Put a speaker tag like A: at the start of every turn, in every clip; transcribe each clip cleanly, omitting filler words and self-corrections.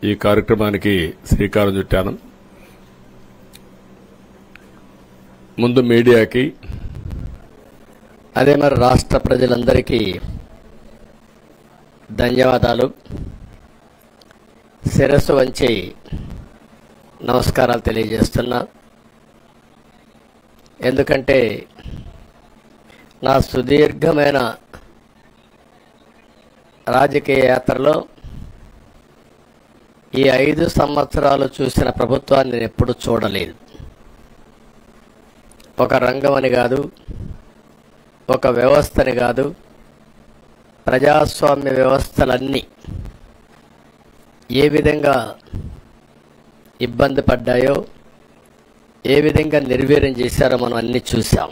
A: ఈ కార్యక్రమానికి శ్రీకారం చుట్టాను. ముందు మీడియాకి,
B: అదే మరి రాష్ట్ర ప్రజలందరికీ ధన్యవాదాలు. శిరస్సు వంచి నమస్కారాలు తెలియజేస్తున్నా. ఎందుకంటే నా సుదీర్ఘమైన రాజకీయ యాత్రలో ఈ 5 సంవత్సరాలు చూసిన ప్రభుత్వాన్ని నేను ఎప్పుడూ చూడలేదు. ఒక రంగం అని కాదు, ఒక వ్యవస్థని కాదు, ప్రజాస్వామ్య వ్యవస్థలన్నీ ఏ విధంగా ఇబ్బంది పడ్డాయో, ఏ విధంగా నిర్వీర్యం చేశారో మనం అన్నీ చూసాం.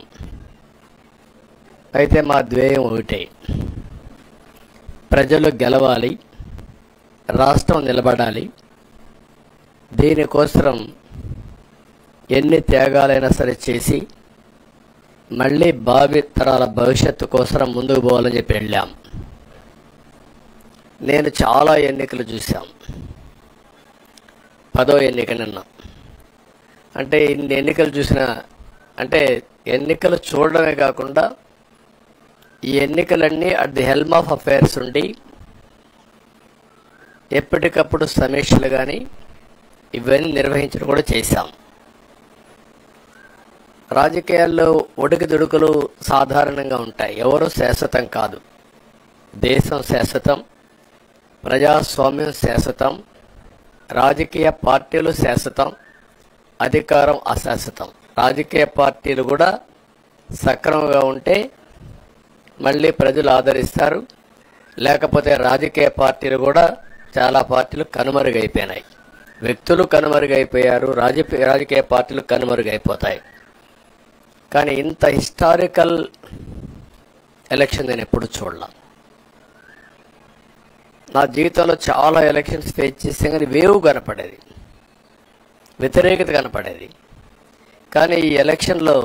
B: అయితే మా ధ్యేయం ఒకటే, ప్రజలు గెలవాలి, రాష్ట్రం నిలబడాలి. దీనికోసం ఎన్ని త్యాగాలైనా సరే చేసి మళ్ళీ భావితరాల భవిష్యత్తు కోసం ముందుకు పోవాలని చెప్పి వెళ్ళాం. నేను చాలా ఎన్నికలు చూశాం. 10వ ఎన్నిక నిన్న. అంటే ఇన్ని ఎన్నికలు చూసిన, అంటే ఎన్నికలు చూడడమే కాకుండా ఈ ఎన్నికలన్నీ at the helm of affairs ఉండి ఎప్పటికప్పుడు సమీక్షలు కానీ ఇవన్నీ నిర్వహించడం కూడా చేశాం. రాజకీయాల్లో ఒడుకుదొడుకులు సాధారణంగా ఉంటాయి. ఎవరు శాశ్వతం కాదు. దేశం శాశ్వతం, ప్రజాస్వామ్యం శాశ్వతం, రాజకీయ పార్టీలు శాశ్వతం, అధికారం అశాశ్వతం. రాజకీయ పార్టీలు కూడా సక్రమంగా ఉంటే మళ్ళీ ప్రజలు ఆదరిస్తారు. లేకపోతే రాజకీయ పార్టీలు కూడా చాలా పార్టీలు కనుమరుగైపోయినాయి. వ్యక్తులు కనుమరుగైపోయారు, రాజకీయ పార్టీలు కనుమరుగైపోతాయి. కానీ ఇంత హిస్టారికల్ ఎలక్షన్ నేను ఎప్పుడు చూడలా. నా జీవితంలో చాలా ఎలక్షన్స్ ఫేస్ చేస్తే కానీ వేవ్ కనపడేది, వ్యతిరేకత కనపడేది. కానీ ఈ ఎలక్షన్లో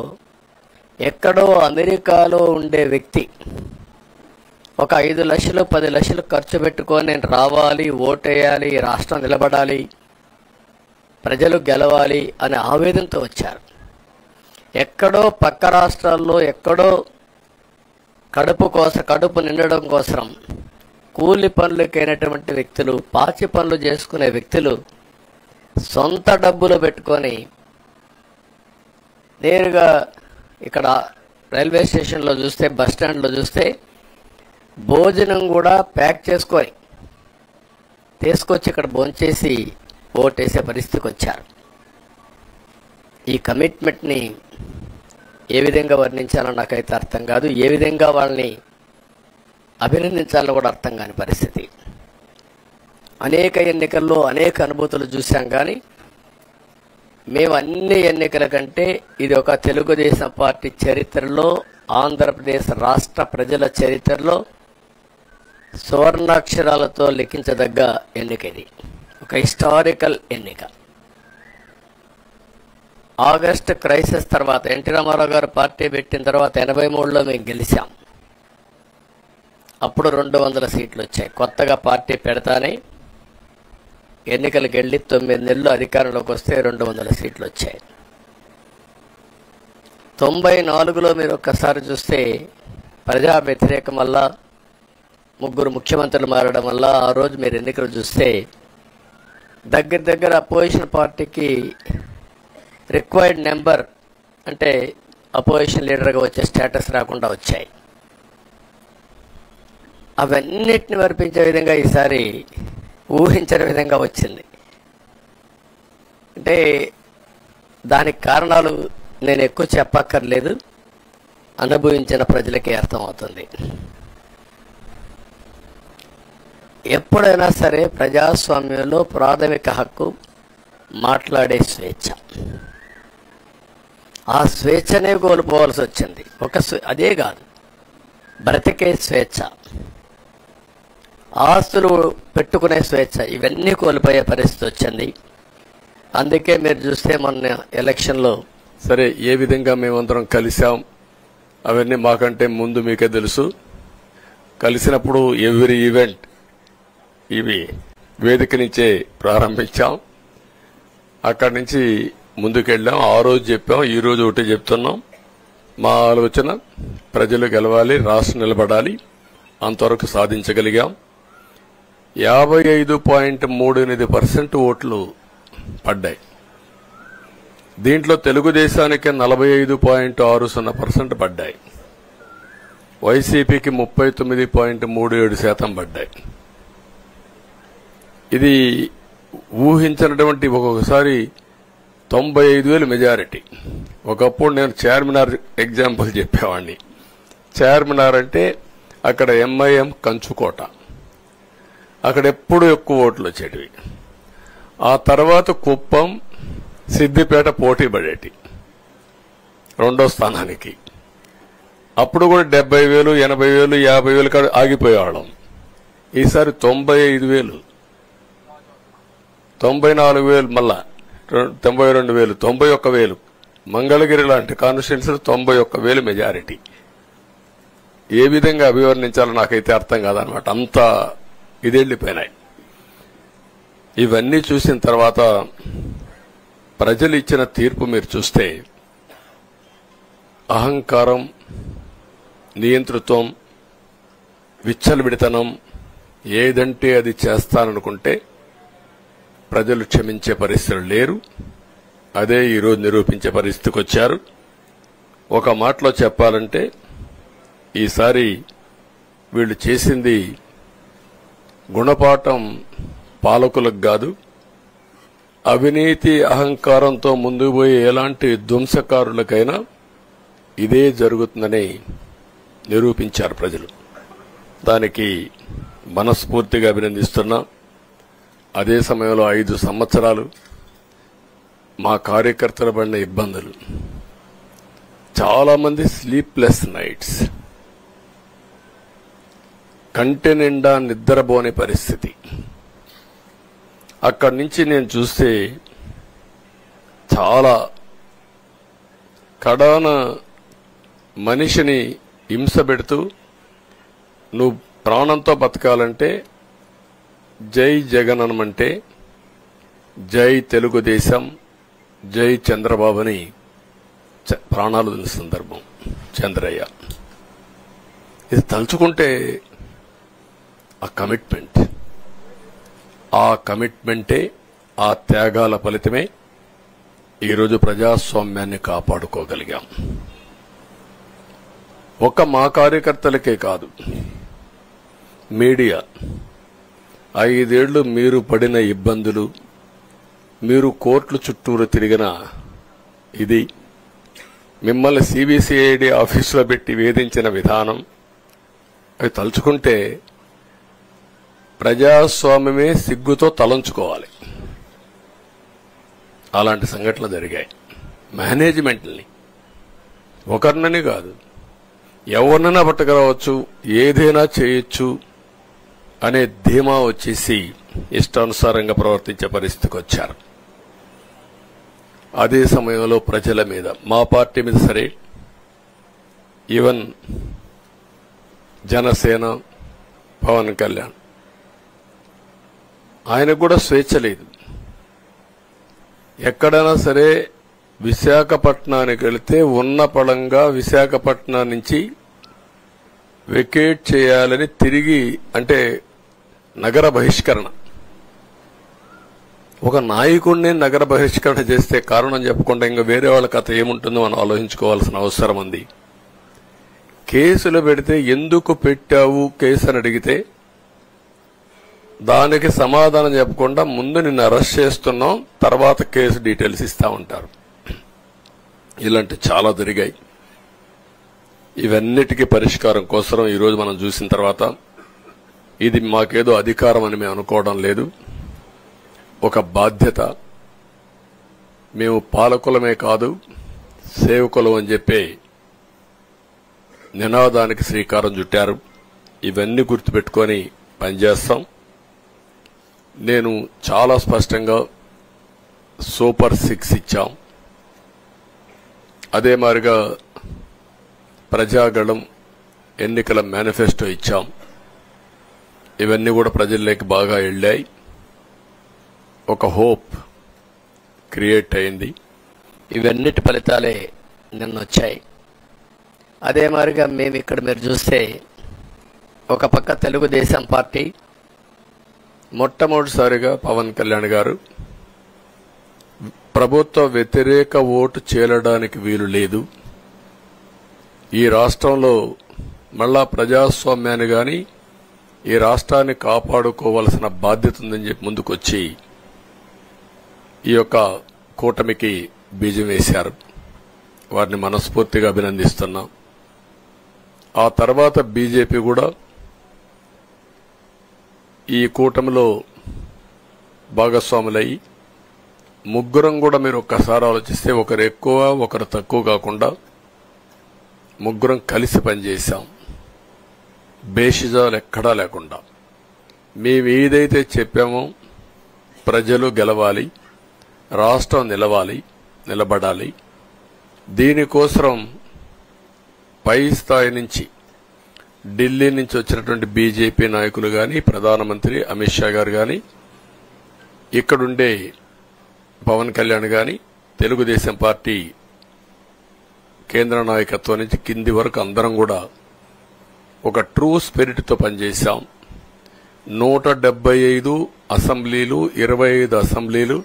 B: ఎక్కడో అమెరికాలో ఉండే వ్యక్తి ఒక 5 లక్షలు 10 లక్షలు ఖర్చు పెట్టుకొని నేను రావాలి, ఓటేయాలి, రాష్ట్రం నిలబడాలి, ప్రజలు గెలవాలి అనే ఆవేదనతో వచ్చారు. ఎక్కడో పక్క రాష్ట్రాల్లో ఎక్కడో కడుపు నిండడం కోసం కూలి పనులకైనటువంటి వ్యక్తులు, పాచి పనులు చేసుకునే వ్యక్తులు సొంత డబ్బులు పెట్టుకొని నేరుగా ఇక్కడ రైల్వే స్టేషన్లో చూస్తే, బస్ స్టాండ్లో చూస్తే భోజనం కూడా ప్యాక్ చేసుకొని తీసుకొచ్చి ఇక్కడ భోంచేసి ఓటేసే పరిస్థితికి వచ్చారు. ఈ కమిట్మెంట్ని ఏ విధంగా వర్ణించాలో నాకైతే అర్థం కాదు. ఏ విధంగా వాళ్ళని అభినందించాలో కూడా అర్థం కాని పరిస్థితి. అనేక ఎన్నికల్లో అనేక అనుభూతులు చూసాం. కానీ మేము అన్ని ఎన్నికల కంటే ఇది ఒక తెలుగుదేశం పార్టీ చరిత్రలో, ఆంధ్రప్రదేశ్ రాష్ట్ర ప్రజల చరిత్రలో సువర్ణాక్షరాలతో లిఖించదగ్గ ఎన్నిక. ఇది ఒక హిస్టారికల్ ఎన్నిక. ఆగస్టు క్రైసిస్ తర్వాత, ఎన్టీ రామారావు గారు పార్టీ పెట్టిన తర్వాత 83లో మేము గెలిచాం. అప్పుడు 200 సీట్లు వచ్చాయి. కొత్తగా పార్టీ పెడతానే ఎన్నికలకు వెళ్ళి 9 నెలలు అధికారంలోకి వస్తే 200 సీట్లు వచ్చాయి. 94లో మీరు ఒక్కసారి చూస్తే ప్రజా వ్యతిరేకం వల్ల 3 ముఖ్యమంత్రులు మారడం వల్ల ఆ రోజు మీరు ఎన్నికలు చూస్తే దగ్గర అపోజిషన్ పార్టీకి రిక్వైర్డ్ నెంబర్, అంటే అపోజిషన్ లీడర్గా వచ్చే స్టేటస్ రాకుండా వచ్చాయి. అవన్నిటిని వర్పించే విధంగా ఈసారి ఊహించని విధంగా వచ్చింది. అంటే దానికి కారణాలు నేను ఎక్కువ చెప్పక్కర్లేదు, అనుభవించిన ప్రజలకే అర్థమవుతుంది. ఎప్పుడైనా సరే ప్రజాస్వామ్యంలో ప్రాథమిక హక్కు మాట్లాడే స్వేచ్ఛ. ఆ స్వేచ్ఛనే కోల్పోవాల్సి వచ్చింది. అదే కాదు, బ్రతికే స్వేచ్ఛ, ఆస్తులు పెట్టుకునే స్వేచ్ఛ, ఇవన్నీ కోల్పోయే పరిస్థితి వచ్చింది. అందుకే మీరు చూస్తే మొన్న ఎలక్షన్లో
A: సరే ఏ విధంగా మేమందరం కలిసాం అవన్నీ మాకంటే ముందు మీకే తెలుసు. కలిసినప్పుడు ఎవ్రీ ఈవెంట్ ఇవి వేదిక నుంచే ప్రారంభించాం. అక్కడి నుంచి ముందుకెళ్ళాం. ఆ రోజు చెప్పాం, ఈ రోజు ఒకటి చెప్తున్నాం. మా ఆలోచన ప్రజలు గెలవాలి, రాష్ట్రం నిలబడాలి. అంతవరకు సాధించగలిగాం. 55.38% ఓట్లు పడ్డాయి. దీంట్లో తెలుగుదేశానికి 45.60% పడ్డాయి. వైసీపీకి 39.37% పడ్డాయి. ఇది ఊహించినటువంటి ఒక్కొక్కసారి 95,000 మెజారిటీ. ఒకప్పుడు నేను చార్మినార్ ఎగ్జాంపుల్ చెప్పేవాడిని. చార్మినార్ అంటే అక్కడ ఎంఐఎం కంచుకోట, అక్కడ ఎప్పుడు ఎక్కువ ఓట్లు వచ్చేటివి. ఆ తర్వాత కుప్పం, సిద్దిపేట పోటీ పడేటి రెండో స్థానానికి. అప్పుడు కూడా 70,000, 80,000, 50,000 కాడ ఆగిపోయేవాళ్ళం. ఈసారి 95,000, 94,000, మళ్ళా 92,000, 91,000. మంగళగిరి లాంటి కాన్స్టిట్యున్సీలు 91,000 మెజారిటీ. ఏ విధంగా అభివర్ణించాలో నాకైతే అర్థం కాదనమాట. అంత ఇదెళ్లిపోయినాయి. ఇవన్నీ చూసిన తర్వాత ప్రజలు ఇచ్చిన తీర్పు మీరు చూస్తే అహంకారం, నియంతృత్వం, విచ్చలవిడితనం, ఏదంటే అది చేస్తాననుకుంటే ప్రజలు క్షమించే పరిస్థితులు లేరు. అదే ఈరోజు నిరూపించే పరిస్థితికి వచ్చారు. ఒక మాటలో చెప్పాలంటే ఈసారి వీళ్ళు చేసింది గుణపాఠం పాలకులకు కాదు, అవినీతి అహంకారంతో ముందుకు పోయే ఎలాంటి ధ్వంసకారులకైనా ఇదే జరుగుతుందని నిరూపించారు ప్రజలు. దానికి మనస్ఫూర్తిగా అభినందిస్తున్నా. అదే సమయంలో 5 సంవత్సరాలు మా కార్యకర్తల పడిన ఇబ్బందులు, చాలా మంది స్లీప్లెస్ నైట్స్, కంటి నిండా నిద్రపోని పరిస్థితి. అక్కడి నుంచి నేను చూస్తే చాలా కడాన మనిషిని హింస పెడుతూ, నువ్వు ప్రాణంతో బతకాలంటే జై జగన్ అనమంటే జై తెలుగుదేశం, జై చంద్రబాబుని ప్రాణాలు వదిలిన సందర్భం చంద్రయ్య. ఇది తలుచుకుంటే ఆ కమిట్మెంటే, ఆ త్యాగాల ఫలితమే ఈరోజు ప్రజాస్వామ్యాన్ని కాపాడుకోగలిగాం. ఒక్క మా కార్యకర్తలకే కాదు, మీడియా 5 ఏళ్లు మీరు పడిన ఇబ్బందులు, మీరు కోర్టుల చుట్టూరు తిరిగిన ఇది, మిమ్మల్ని సిబిసిఐడి ఆఫీసులో పెట్టి వేధించిన విధానం, అవి తలుచుకుంటే ప్రజాస్వామ్యమే సిగ్గుతో తలంచుకోవాలి. అలాంటి సంఘటనలు జరిగాయి. మేనేజ్మెంట్ని ఒకరినని కాదు, ఎవరినైనా పట్టుకురావచ్చు, ఏదైనా చేయొచ్చు అనే ధీమా వచ్చేసి ఇష్టానుసారంగా ప్రవర్తించే పరిస్థితికి వచ్చారు. అదే సమయంలో ప్రజల మీద, మా పార్టీ మీద సరే, ఈవెన్ జనసేన, పవన్ కళ్యాణ్, ఆయనకు కూడా స్వేచ్ఛ లేదు. ఎక్కడైనా సరే విశాఖపట్నానికి వెళితే ఉన్న పళంగా విశాఖపట్నం నుంచి వెకేట్ చేయాలని తిరిగి, అంటే నగర బహిష్కరణ. ఒక నాయకుడిని నగర బహిష్కరణ చేస్తే కారణం చెప్పకుండా ఇంకా వేరే వాళ్ళ కథ ఏముంటుందో మనం ఆలోచించుకోవాల్సిన అవసరం ఉంది. కేసులు పెడితే ఎందుకు పెట్టావు కేసు అని అడిగితే దానికి సమాధానం చెప్పకుండా ముందు నిన్ను అరెస్ట్ చేస్తున్నాం, తర్వాత కేసు డీటెయిల్స్ ఇస్తా ఉంటారు. ఇలాంటి చాలా జరిగాయి. ఇవన్నిటికీ పరిష్కారం కోసం ఈరోజు మనం చూసిన తర్వాత ఇది మాకేదో అధికారం అని మేము అనుకోవడం లేదు, ఒక బాధ్యత. మేము పాలకులమే కాదు సేవకులం అని చెప్పే నినాదానికి శ్రీకారం చుట్టారు. ఇవన్నీ గుర్తుపెట్టుకొని పనిచేస్తాం. నేను చాలా స్పష్టంగా సూపర్ 6 ఇచ్చాం. అదే మాదిరిగా ప్రజాగళం ఎన్నికల మేనిఫెస్టో ఇచ్చాం. ఇవన్నీ కూడా ప్రజల్లోకి బాగా వెళ్ళాయి. ఒక హోప్ క్రియేట్ అయింది.
B: ఇవన్నిటి ఫలితాలే నిన్న వచ్చాయి. అదే మాదిరిగా మేము ఇక్కడ మీరు చూస్తే ఒక పక్క తెలుగుదేశం పార్టీ
A: మొట్టమొదటిసారిగా పవన్ కళ్యాణ్ గారు ప్రభుత్వ వ్యతిరేక ఓటు చేరడానికి వీలు లేదు, ఈ రాష్ట్రంలో మళ్ళా ప్రజాస్వామ్యాన్ని గాని ఈ రాష్ట్రాన్ని కాపాడుకోవాల్సిన బాధ్యత ఉందని చెప్పి ముందుకొచ్చి ఈ యొక్క కూటమికి బీజం వేశారు. వారిని మనస్ఫూర్తిగా అభినందిస్తున్నాం. ఆ తర్వాత బీజేపీ కూడా ఈ కూటమిలో భాగస్వాములై ముగ్గురం కూడా మీరు ఒక్కసారి ఆలోచిస్తే ఒకరు ఎక్కువ ఒకరు తక్కువ కాకుండా ముగ్గురం కలిసి పనిచేశాం. బేషిజాలు ఎక్కడా లేకుండా మేము ఏదైతే చెప్పామో ప్రజలు గెలవాలి, రాష్ట్రం నిలబడాలి, దీనికోసం పై స్థాయి నుంచి ఢిల్లీ నుంచి వచ్చినటువంటి బీజేపీ నాయకులు గాని, ప్రధానమంత్రి అమిత్ షా గారు గాని, ఇక్కడుండే పవన్ కళ్యాణ్ గాని, తెలుగుదేశం పార్టీ కేంద్ర నాయకత్వం నుంచి కింది వరకు అందరం కూడా ఒక ట్రూ స్పిరిట్ తో పనిచేశాం. 175 అసెంబ్లీలు, 25 అసెంబ్లీలు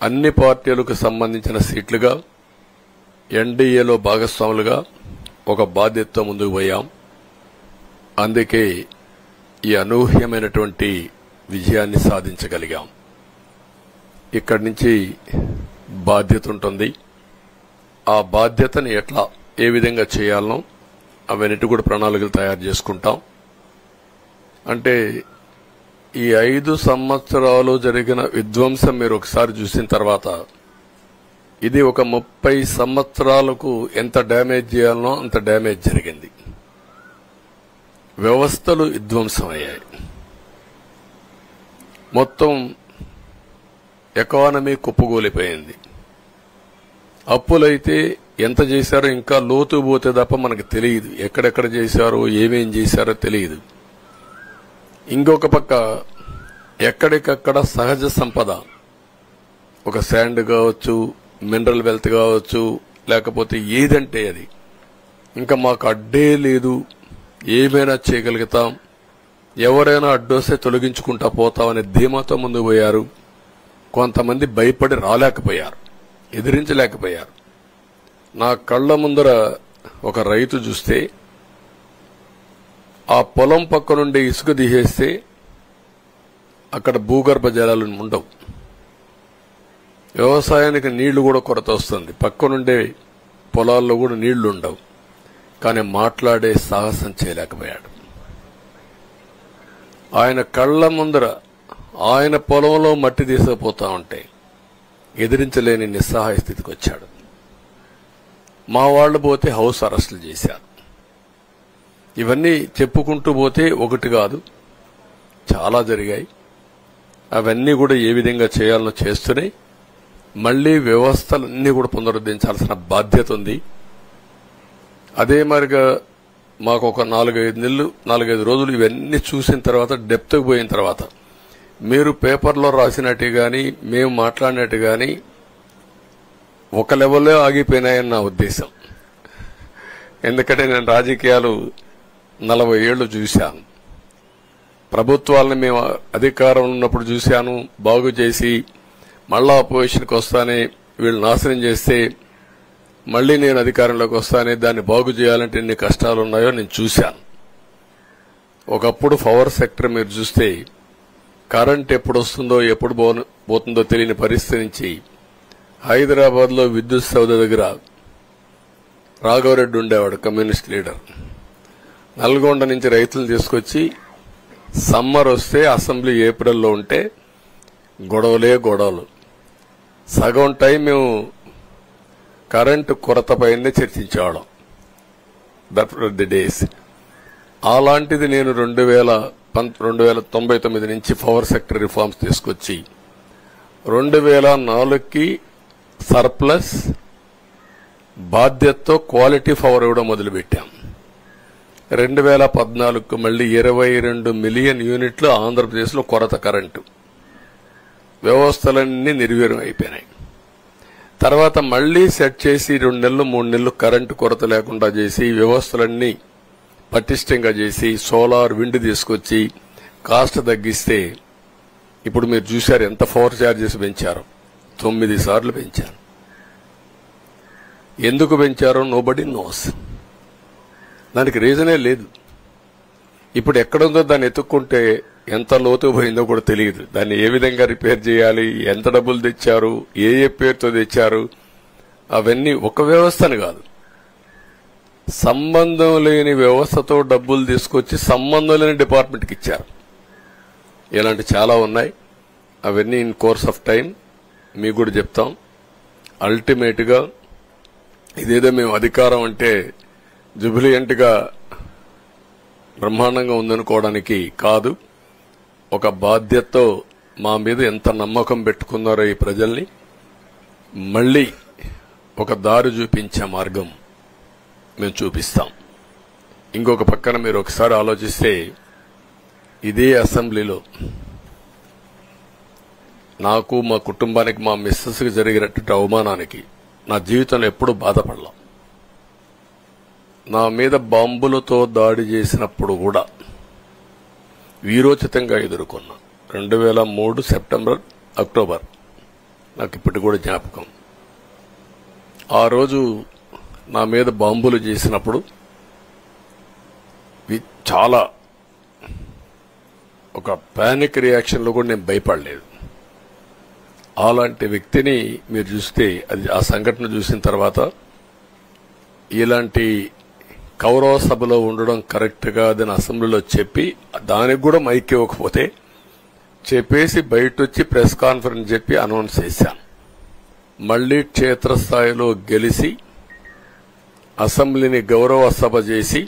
A: అన్ని పార్టీలకు సంబంధించిన సీట్లుగా ఎన్డీఏలో భాగస్వాములుగా ఒక బాధ్యతతో ముందుకు పోయాం. అందుకే ఈ అనూహ్యమైనటువంటి విజయాన్ని సాధించగలిగాం. ఇక్కడి నుంచి బాధ్యత ఉంటుంది. ఆ బాధ్యతని ఏ విధంగా చేయాలనో అవన్నిటి కూడా ప్రణాళికలు తయారు చేసుకుంటాం. అంటే ఈ 5 సంవత్సరాలు జరిగిన విధ్వంసం మీరు ఒకసారి చూసిన తర్వాత ఇది ఒక 30 సంవత్సరాలకు ఎంత డ్యామేజ్ చేయాలనో అంత డ్యామేజ్ జరిగింది. వ్యవస్థలు విధ్వంసమయ్యాయి. మొత్తం ఎకానమీ కుప్పగూలిపోయింది. అప్పులైతే ఎంత చేశారో ఇంకా లోతు పోతే తప్ప మనకు తెలియదు. ఎక్కడెక్కడ చేశారో ఏమేం చేశారో తెలియదు. ఇంకొక పక్క ఎక్కడికక్కడ సహజ సంపద, ఒక శాండ్ కావచ్చు, మినరల్ వెల్త్ కావచ్చు, లేకపోతే ఏదంటే అది ఇంకా మాకు అడ్డే లేదు, ఏమైనా చేయగలుగుతాం, ఎవరైనా అడ్డొస్తే తొలగించుకుంటా పోతామనే ధీమాతో ముందుకు పోయారు. కొంతమంది భయపడి రాలేకపోయారు, ఎదిరించలేకపోయారు. నా కళ్ల ముందర ఒక రైతు చూస్తే ఆ పొలం పక్క నుండి ఇసుక తీసేస్తే అక్కడ భూగర్భ జలాలు ఉండవు, వ్యవసాయానికి నీళ్లు కూడా కొరత వస్తుంది, పక్కనుండే పొలాల్లో కూడా నీళ్లు ఉండవు. కానీ మాట్లాడే సాహసం చేయలేకపోయాడు. ఆయన కళ్ల ముందర ఆయన పొలంలో మట్టి తీసుకుపోతా ఉంటే ఎదిరించలేని నిస్సహాయ స్థితికి వచ్చాడు. మా వాళ్లు పోతే హౌస్ అరెస్టులు చేశారు. ఇవన్నీ చెప్పుకుంటూ పోతే ఒకటి కాదు, చాలా జరిగాయి. అవన్నీ కూడా ఏ విధంగా చేయాలనో చేస్తున్నాయి. మళ్లీ వ్యవస్థలన్నీ కూడా పునరుద్ధరించాల్సిన బాధ్యత ఉంది. అదే మరిగా మాకు ఒక 4-5 రోజులు ఇవన్నీ చూసిన తర్వాత డెప్త్కి పోయిన తర్వాత మీరు పేపర్లో రాసినట్టు గాని మేము మాట్లాడినట్టు గాని ఒక లెవెల్లో ఆగిపోయినాయని నా ఉద్దేశం. ఎందుకంటే నేను రాజకీయాలు 40 ఏళ్లు చూశాను. ప్రభుత్వాలను మేము అధికారం ఉన్నప్పుడు చూశాను, బాగు చేసి మళ్ళా అపోజిషన్కి వస్తానే వీళ్ళు నాశనం చేస్తే మళ్లీ నేను అధికారంలోకి వస్తానే దాన్ని బాగు చేయాలంటే ఎన్ని కష్టాలు ఉన్నాయో నేను చూశాను. ఒకప్పుడు పవర్ సెక్టర్ మీరు చూస్తే కరెంట్ ఎప్పుడు వస్తుందో ఎప్పుడు పోతుందో తెలియని పరిస్థితి నుంచి హైదరాబాద్ లో విద్యుత్ సౌధ దగ్గర రాఘవరెడ్డి ఉండేవాడు, కమ్యూనిస్ట్ లీడర్. నల్గొండ నుంచి రైతులు తీసుకొచ్చి సమ్మర్ వస్తే అసెంబ్లీ ఏప్రిల్లో ఉంటే గొడవలు. సగం టైం మేము కరెంటు కొరత పైనే చర్చించేవాళ్ళం. That were the days. అలాంటిది నేను 1999 నుంచి పవర్ సెక్టర్ రిఫార్మ్స్ తీసుకొచ్చి 2004కి సర్ప్లస్ బాధ్యతతో క్వాలిటీ పవర్ ఇవ్వడం మొదలుపెట్టాం. 2014కు మళ్లీ 22 మిలియన్ యూనిట్లు ఆంధ్రప్రదేశ్లో కొరత కరెంటు. వ్యవస్థలన్నీ నిర్వీర్యం అయిపోయినాయి. తర్వాత మళ్లీ సెట్ చేసి 2 నెలలు 3 నెలలు కరెంటు కొరత లేకుండా చేసి వ్యవస్థలన్నీ పటిష్టంగా చేసి సోలార్ విండ్ తీసుకొచ్చి కాస్ట్ తగ్గిస్తే ఇప్పుడు మీరు చూశారు ఎంత పవర్ ఛార్జెస్ పెంచారు. 9 సార్లు పెంచారు. ఎందుకు పెంచారో నోబడీ నోస్. దానికి రీజనే లేదు. ఇప్పుడు ఎక్కడుందో దాన్ని ఎత్తుక్కుంటే ఎంత లోతు పోయిందో కూడా తెలియదు. దాన్ని ఏ విధంగా రిపేర్ చేయాలి, ఎంత డబ్బులు తెచ్చారు, ఏ పేరుతో తెచ్చారు, అవన్నీ ఒక వ్యవస్థను కాదు, సంబంధం లేని వ్యవస్థతో డబ్బులు తీసుకొచ్చి సంబంధం లేని డిపార్ట్మెంట్కి ఇచ్చారు. ఇలాంటి చాలా ఉన్నాయి. అవన్నీ ఇన్ కోర్స్ ఆఫ్ టైం మీకు కూడా చెప్తాం. అల్టిమేట్ గా ఇదేదో మేము అధికారం అంటే జుబిలియంట్ గా బ్రహ్మాండంగా ఉందనుకోవడానికి కాదు. ఒక బాధ్యతతో మా మీద ఎంత నమ్మకం పెట్టుకున్నారో ఈ ప్రజల్ని మళ్లీ ఒక దారి చూపించే మార్గం మేము చూపిస్తాం. ఇంకొక పక్కన మీరు ఒకసారి ఆలోచిస్తే ఇదే అసెంబ్లీలో నాకు మా కుటుంబానికి మా మిస్సెస్కి జరిగినటువంటి అవమానానికి నా జీవితంలో ఎప్పుడూ బాధపడలా. నా మీద బాంబులతో దాడి చేసినప్పుడు కూడా వీరోచితంగా ఎదుర్కొన్నా. 2003 సెప్టెంబర్ అక్టోబర్ నాకు ఇప్పటికి కూడా జ్ఞాపకం. ఆ రోజు నా మీద బాంబులు చేసినప్పుడు చాలా ఒక పానిక్ రియాక్షన్లో కూడా నేను భయపడలేదు. అలాంటి వ్యక్తిని మీరు చూస్తే అది ఆ సంఘటన చూసిన తర్వాత ఇలాంటి కౌరవ సభలో ఉండడం కరెక్ట్ కాదని అసెంబ్లీలో చెప్పి దానికి కూడా మైక్ ఇవ్వకపోతే చెప్పేసి బయటొచ్చి ప్రెస్ కాన్ఫరెన్స్ చెప్పి అనౌన్స్ చేశాను. మళ్లీ క్షేత్రస్థాయిలో గెలిచి అసెంబ్లీని గౌరవ సభ చేసి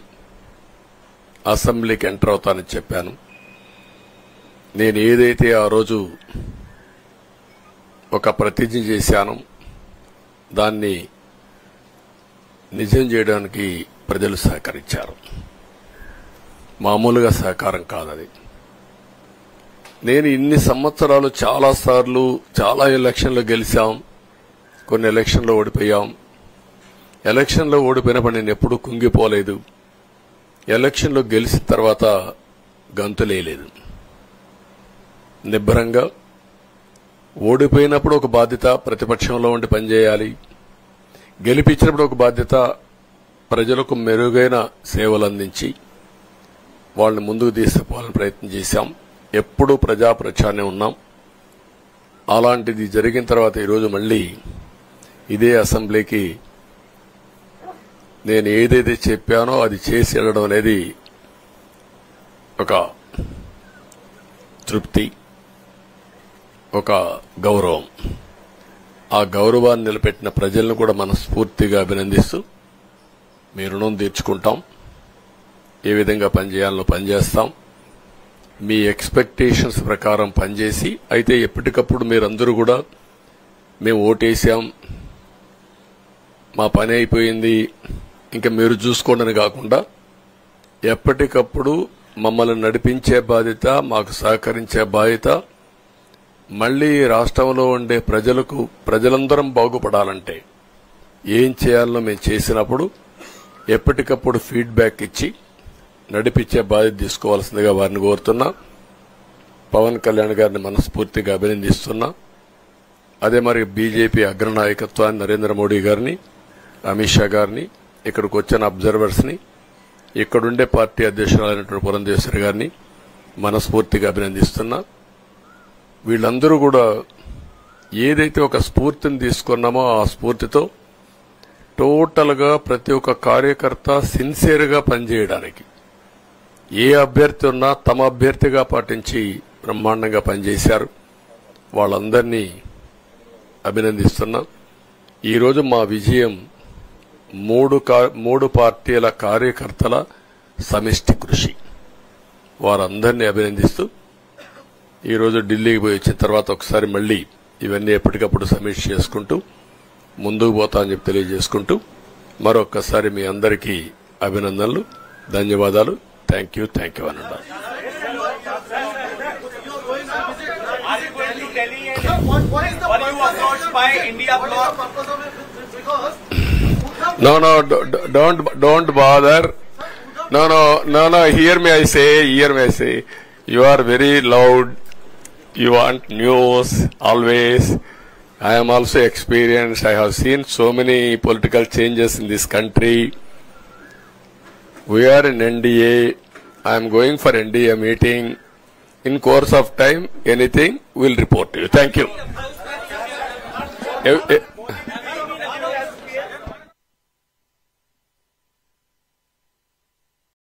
A: అసెంబ్లీకి ఎంటర్ అవుతానని చెప్పాను. నేను ఏదైతే ఆ రోజు ఒక ప్రతిజ్ఞ చేశాను దాన్ని నిజం చేయడానికి ప్రజలు సహకరించారు. మామూలుగా సహకారం కాదది. నేను ఇన్ని సంవత్సరాలు చాలాసార్లు చాలా ఎలక్షన్లు గెలిచాం, కొన్ని ఎలక్షన్లో ఓడిపోయాం. ఎలక్షన్లో ఓడిపోయినప్పుడు నేను ఎప్పుడూ కుంగిపోలేదు. ఎలక్షన్లో గెలిచిన తర్వాత గంతులేయలేదు. నిబ్బరంగా ఓడిపోయినప్పుడు ఒక బాధ్యత ప్రతిపక్షంలో ఉండి పనిచేయాలి, గెలిపించినప్పుడు ఒక బాధ్యత ప్రజలకు మెరుగైన సేవలు అందించి వాళ్ళని ముందుకు తీసుకుపోవాలని ప్రయత్నం చేశాం. ఎప్పుడూ ప్రజాప్రచారనే ఉన్నాం. అలాంటిది జరిగిన తర్వాత ఈరోజు మళ్లీ ఇదే అసెంబ్లీకి నేను ఏదైతే చెప్పానో అది చేసి వెళ్ళడం అనేది ఒక తృప్తి, ఒక గౌరవం. ఆ గౌరవాన్ని నిలబెట్టిన ప్రజలను కూడా మనస్ఫూర్తిగా అభినందిస్తూ మీ రుణం తీర్చుకుంటాం. ఏ విధంగా పనిచేయాలో పనిచేస్తాం. మీ ఎక్స్పెక్టేషన్స్ ప్రకారం పనిచేసి అయితే ఎప్పటికప్పుడు మీరందరూ కూడా మేము ఓటేశాం, మా పని అయిపోయింది, ఇంకా మీరు చూసుకోండి కాకుండా ఎప్పటికప్పుడు మమ్మల్ని నడిపించే బాధ్యత, మాకు సహకరించే బాధ్యత, మళ్లీ రాష్ట్రంలో ఉండే ప్రజలందరం బాగుపడాలంటే ఏం చేయాలో మేము చేసినప్పుడు ఎప్పటికప్పుడు ఫీడ్బ్యాక్ ఇచ్చి నడిపించే బాధ్యత తీసుకోవాల్సిందిగా వారిని కోరుతున్నా. పవన్ కళ్యాణ్ గారిని మనస్ఫూర్తిగా అభినందిస్తున్నా. అదే మరి బీజేపీ అగ్రనాయకత్వాన్ని నరేంద్ర మోడీ గారిని, అమిత్ షా గారిని, ఇక్కడికి వచ్చిన అబ్జర్వర్స్ ని, ఇక్కడుండే పార్టీ అధ్యక్షురాలైనటువంటి పురంధేశ్వరి గారిని మనస్ఫూర్తిగా అభినందిస్తున్నా. వీళ్ళందరూ కూడా ఏదైతే ఒక స్ఫూర్తిని తీసుకున్నామో ఆ స్ఫూర్తితో టోటల్ గా ప్రతి ఒక్క కార్యకర్త సిన్సియర్ గా పనిచేయడానికి ఏ అభ్యర్థి ఉన్నా తమ అభ్యర్థిగా పాటించి బ్రహ్మాండంగా పనిచేశారు. వాళ్ళందరినీ అభినందిస్తున్నా. ఈరోజు మా విజయం మూడు పార్టీల కార్యకర్తల సమిష్టి కృషి. వారందరినీ అభినందిస్తూ ఈరోజు ఢిల్లీకి పోయి వచ్చిన తర్వాత ఒకసారి మళ్లీ ఇవన్నీ ఎప్పటికప్పుడు సమీక్ష చేసుకుంటూ ముందుకు పోతా అని చెప్పి తెలియజేసుకుంటూ మరొక్కసారి మీ అందరికీ అభినందనలు, ధన్యవాదాలు. థ్యాంక్ యూ అనండి.
C: What is the
D: Were you approached by India Bloc?
C: purpose of it? Because
A: No, don't bother. No, hear me, I say. You are very loud. You want news, always. I am also experienced. I have seen so many political changes in this country. We are in NDA. I am going for NDA meeting. In course of time, anything, we'll report to you. Thank you.